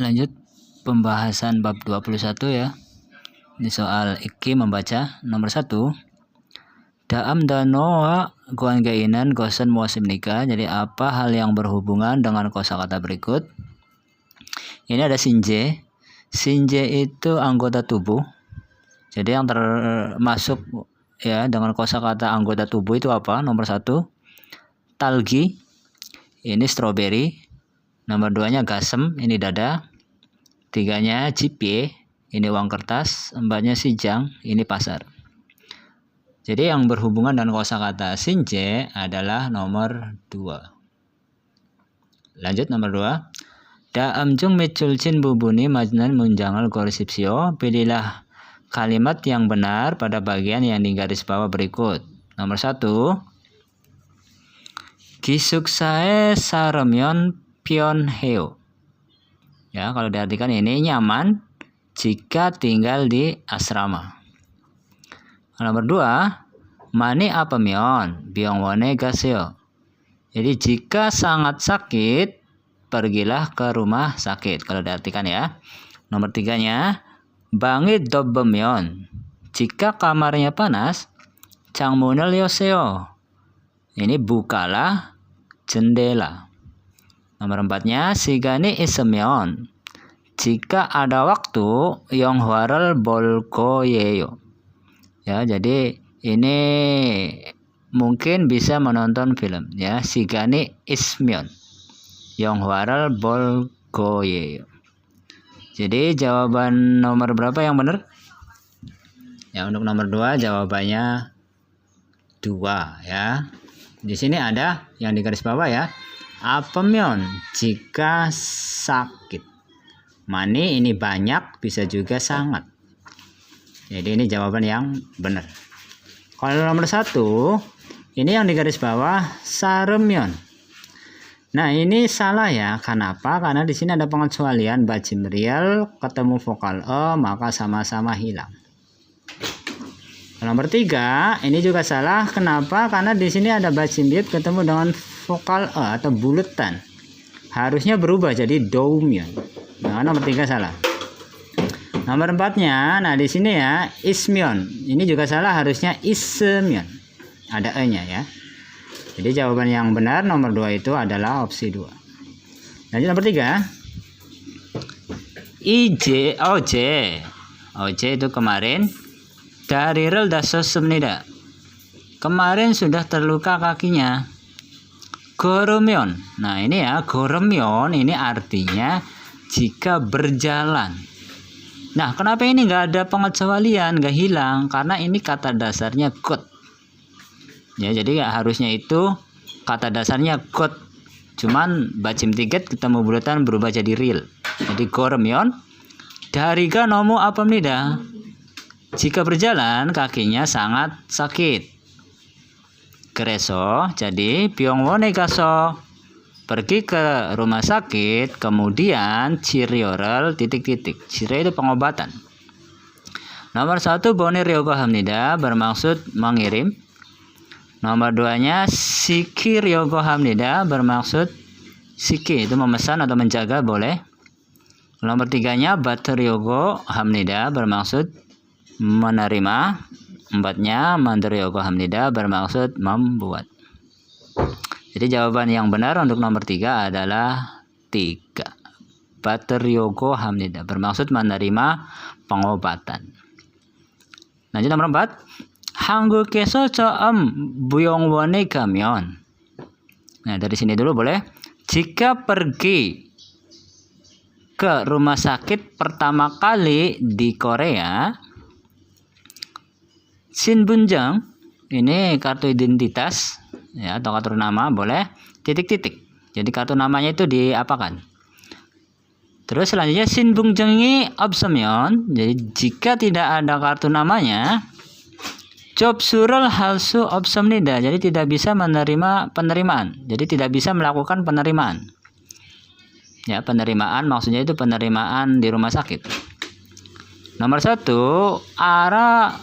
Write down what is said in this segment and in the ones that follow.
Lanjut pembahasan bab 21 ya. Ini soal iki membaca. Nomor 1. Daam danoa kuan gainan kosan muasim nikah. Jadi apa hal yang berhubungan dengan kosakata berikut? Ini ada sinje. Sinje itu anggota tubuh. Jadi yang termasuk ya dengan kosakata anggota tubuh itu apa? Nomor 1. Talgi. Ini strawberry. Nomor 2-nya gasem, ini dada. 3-nya jipye, ini uang kertas. 4-nya sijang, ini pasar. Jadi yang berhubungan dengan kosakata sinje adalah nomor 2. Lanjut nomor 2. Daam jung miculcin bubuni majnan munjangal korsipsio. Pilihlah kalimat yang benar pada bagian yang digaris bawah berikut. Nomor 1. Gisuksae saremyon pion heo. Ya, kalau diartikan ini nyaman jika tinggal di asrama. Nomor 2, mani apamyon biongwone gaseo. Jadi jika sangat sakit, pergilah ke rumah sakit. Kalau diartikan ya. Nomor 3-nya, bangi dobbemyon. Jika kamarnya panas, changmunel yoseo. Ini bukalah jendela. Nomor 4-nya, sigani isemyon. Jika ada waktu, yonghuarel bolkoyeyo. Ya, jadi ini mungkin bisa menonton film ya. Sigani ismyon. Yonghuarel bolkoyeyo. Jadi jawaban nomor berapa yang benar? Ya, untuk nomor 2 jawabannya 2 ya. Di sini ada yang di garis bawah ya. Apemyon jika sakit. Mani ini banyak, bisa juga sangat. Jadi ini jawaban yang benar. Kalau nomor 1, ini yang di garis bawah saremyon. Nah, ini salah ya. Kenapa? Karena di sini ada pengecualian bajim real ketemu vokal e, maka sama-sama hilang. Nomor 3, ini juga salah. Kenapa? Karena di sini ada bajim biut ketemu dengan vokal e atau buletan. Harusnya berubah jadi doumyon. Nah, nomor 3 salah. Nomor 4-nya, nah di sini ya ismyon. Ini juga salah, harusnya ismyon. Ada e-nya ya. Jadi jawaban yang benar nomor 2 itu adalah opsi 2. Lanjut nomor 3. OJ itu kemarin. Dari rel dasosumnida. Kemarin sudah terluka kakinya. Goromyon. Nah ini ya, goromyon ini artinya jika berjalan. Nah kenapa ini nggak ada pengecualian, nggak hilang? Karena ini kata dasarnya got. Ya jadi harusnya itu kata dasarnya got. Cuman bajim tiket ketemu buletan berubah jadi real. Jadi goromyon. Dari ga nomu apamnida. Jika berjalan kakinya sangat sakit. Kereso, jadi biongwone gaso. Pergi ke rumah sakit, kemudian cirioral titik-titik. Ciri itu pengobatan. Nomor 1, bone ryogo hamnida bermaksud mengirim. Nomor 2-nya siki ryogo hamnida bermaksud siki itu memesan atau menjaga boleh. Nomor 3-nya bater ryogo hamnida bermaksud menerima. 4-nya mandryogo hamnida bermaksud membuat. Jadi jawaban yang benar untuk nomor 3 adalah 3. Bateryogo hamnida bermaksud menerima pengobatan. Lanjut nomor 4. Hanggukeso choam buyongwone gamyon. Nah dari sini dulu boleh. Jika pergi ke rumah sakit pertama kali di Korea, Shinbunjang ini kartu identitas ya atau kartu nama boleh titik-titik. Jadi kartu namanya itu diapakan? Terus selanjutnya Shinbunjangi obsemyon. Jadi jika tidak ada kartu namanya, job surul halsu obsemnida. Jadi tidak bisa menerima penerimaan. Jadi tidak bisa melakukan penerimaan. Ya, penerimaan maksudnya itu penerimaan di rumah sakit. Nomor 1, ara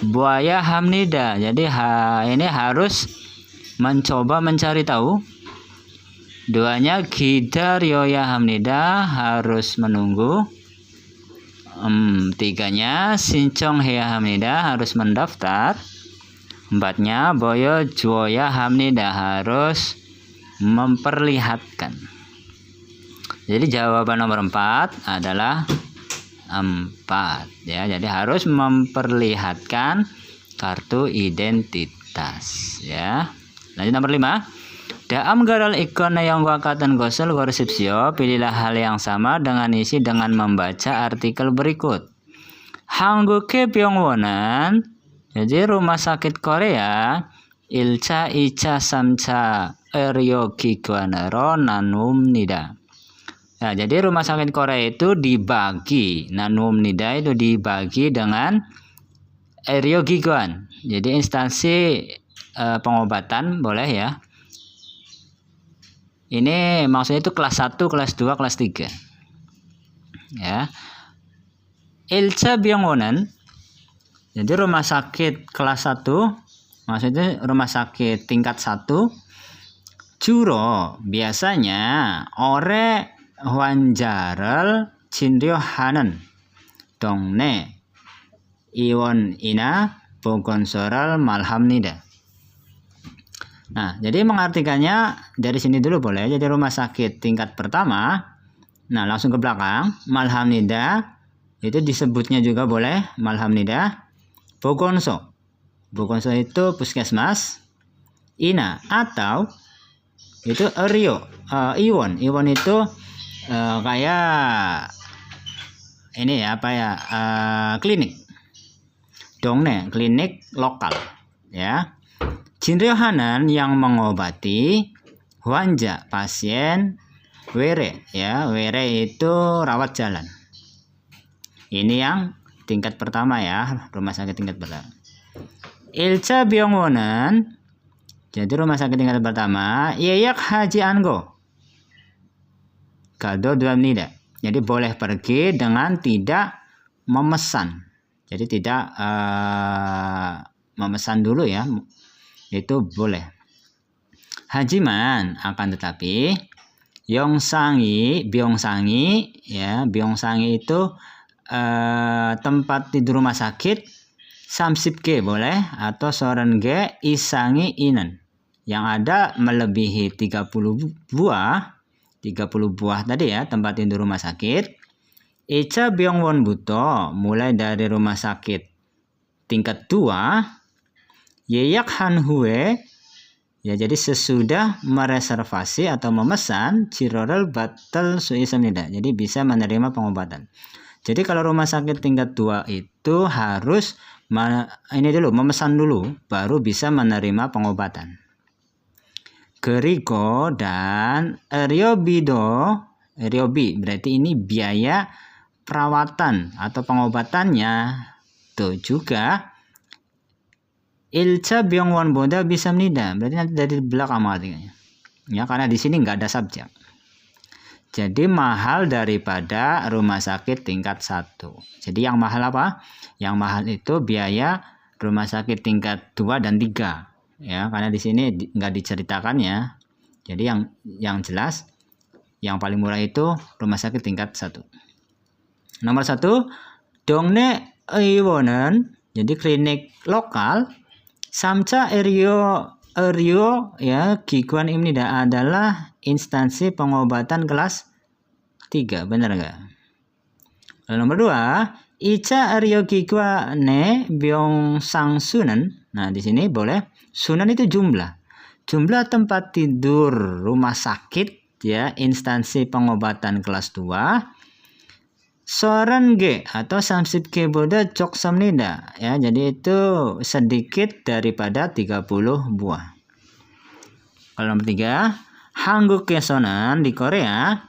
buaya hamnida. Jadi ini harus mencoba mencari tahu. Duanya Gidaryoya Hamnida harus menunggu. Tiganya Sincong Hea Hamnida harus mendaftar. Empatnya Boyo Juoya Hamnida harus memperlihatkan. Jadi jawaban nomor 4 adalah 4 ya. Jadi harus memperlihatkan kartu identitas ya. Lanjut nomor 5. Daam garal ikon yang wakatan gosel gorsipsio, pilihlah hal yang sama dengan isi dengan membaca artikel berikut. Hangguke Byongwonan, jadi rumah sakit Korea, ilcha icha samcha eryogigwanero nanumnida. Nah, jadi rumah sakit Korea itu dibagi, nanumnida itu dibagi dengan eryogigwan. Jadi instansi pengobatan boleh ya. Ini maksudnya itu kelas 1, kelas 2, kelas 3. Ya. Ilcha Byongwonan. Jadi rumah sakit kelas 1, maksudnya rumah sakit tingkat 1. Juro biasanya ore 환자를 진료하는 동네 의원이나 보건소를 말합니다. Nah, jadi mengartikannya dari sini dulu boleh. Jadi rumah sakit tingkat pertama. Nah, langsung ke belakang. Malhamnida itu disebutnya juga boleh. Malhamnida. Bogonso. Bogonso itu puskesmas. Ina atau itu Rio. Iwon. Iwon itu kayak ini ya apa ya klinik. Dongne, klinik lokal ya. Jinryohanan yang mengobati wanja pasien were ya. Were itu rawat jalan. Ini yang tingkat pertama ya, rumah sakit tingkat pertama. Ilcha Byongwonan, jadi rumah sakit tingkat pertama. Yeyak haji ango kado duamnida. Jadi boleh pergi dengan tidak memesan. Jadi tidak memesan dulu ya. Itu boleh. Hajiman akan tetapi Byongsangi ya, Byongsangi itu tempat tidur rumah sakit 30G boleh atau Sorenge Isangi Inan yang ada melebihi 30 buah tadi ya tempat tidur rumah sakit. Echa Byongwon buto mulai dari rumah sakit tingkat 2 yeyak hanhue ya, jadi sesudah mereservasi atau memesan Cirorel batal suisamnida, jadi bisa menerima pengobatan. Jadi kalau rumah sakit tingkat 2 itu harus memesan dulu baru bisa menerima pengobatan. Geriko dan Ryobi berarti ini biaya perawatan atau pengobatannya. Tuh juga Ilcha Byongwon Boda bisa menida, berarti nanti dari belakang artinya. Ya, karena di sini nggak ada subjek. Jadi mahal daripada rumah sakit tingkat 1. Jadi yang mahal apa? Yang mahal itu biaya rumah sakit tingkat 2 dan 3. Ya, karena di sini nggak diceritakan ya. Jadi yang jelas yang paling murah itu rumah sakit tingkat 1. Nomor 1, Dongne Eiwonen, jadi klinik lokal. Samcha Eryo ya, Giguan Imnida adalah instansi pengobatan kelas 3, benar nggak? Lalu nomor 2, Icha Eryo Giguane Byongsang Sunan. Nah, di sini boleh. Sunan itu jumlah tempat tidur rumah sakit ya, instansi pengobatan kelas 2. Soran G atau samsit G boda cok samnida ya, jadi itu sedikit daripada 30 buah. Kalau nomor 3, Hanguk Kesonan di Korea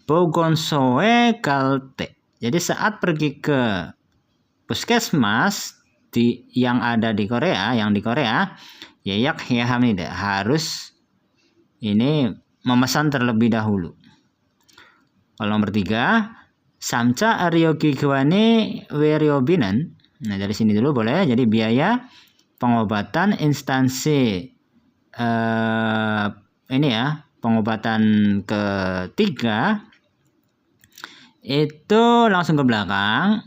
Bogonsoe Galte. Jadi saat pergi ke puskesmas yang ada di Korea, yeyak hehamnida harus ini memesan terlebih dahulu. Kalau nomor 3, Samcha Aryogigwane Weryobinan. Nah, dari sini dulu boleh. Jadi biaya pengobatan instansi ini ya, pengobatan ketiga itu langsung ke belakang,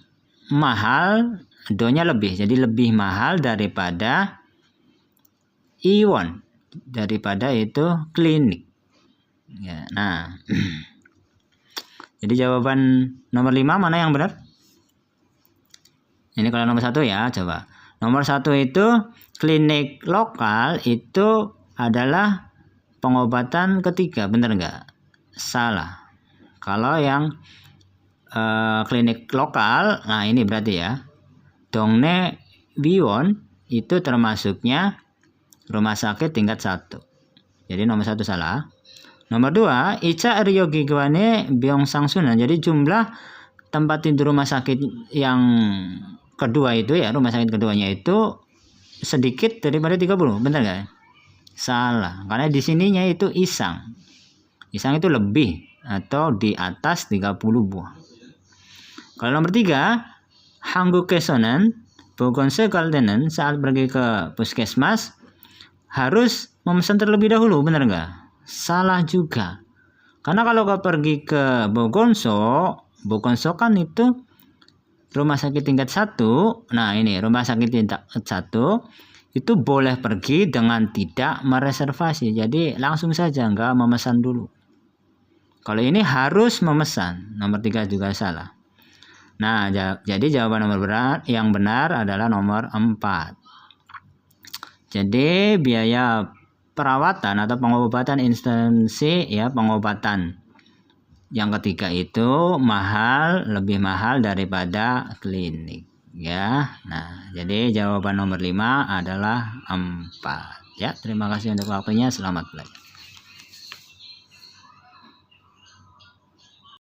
mahal, do-nya lebih, jadi lebih mahal daripada Iwon, daripada itu klinik ya. Nah jadi jawaban nomor 5 mana yang benar? Ini kalau nomor 1 ya, coba nomor 1 itu klinik lokal itu adalah pengobatan ketiga, benar nggak? Salah. Kalau yang klinik lokal, nah ini berarti ya, Dongne Wiwon itu termasuknya rumah sakit tingkat 1. Jadi nomor 1 salah. Nomor 2, Icha Ryogi Gwane Byong Sangsunan. Jadi jumlah tempat tidur rumah sakit yang kedua itu ya, rumah sakit keduanya itu sedikit daripada 30, benar nggak? Salah, karena di sininya itu Isang. Isang itu lebih atau di atas 30 buah. Kalau nomor 3, Hanggukesonen Bogonse Kaldenen saat pergi ke puskesmas harus memesan terlebih dahulu, benar nggak? Salah juga. Karena kalau kau pergi ke Bogonso kan itu rumah sakit tingkat 1. Nah ini rumah sakit tingkat 1 itu boleh pergi dengan tidak mereservasi. Jadi langsung saja, nggak memesan dulu. Kalau ini harus memesan. Nomor 3 juga salah. Nah, jadi jawaban yang benar adalah nomor 4. Jadi biaya perawatan atau pengobatan instansi ya, pengobatan yang ketiga itu mahal, lebih mahal daripada klinik ya. Nah, jadi jawaban nomor 5 adalah 4 ya. Terima kasih untuk waktunya, selamat belajar.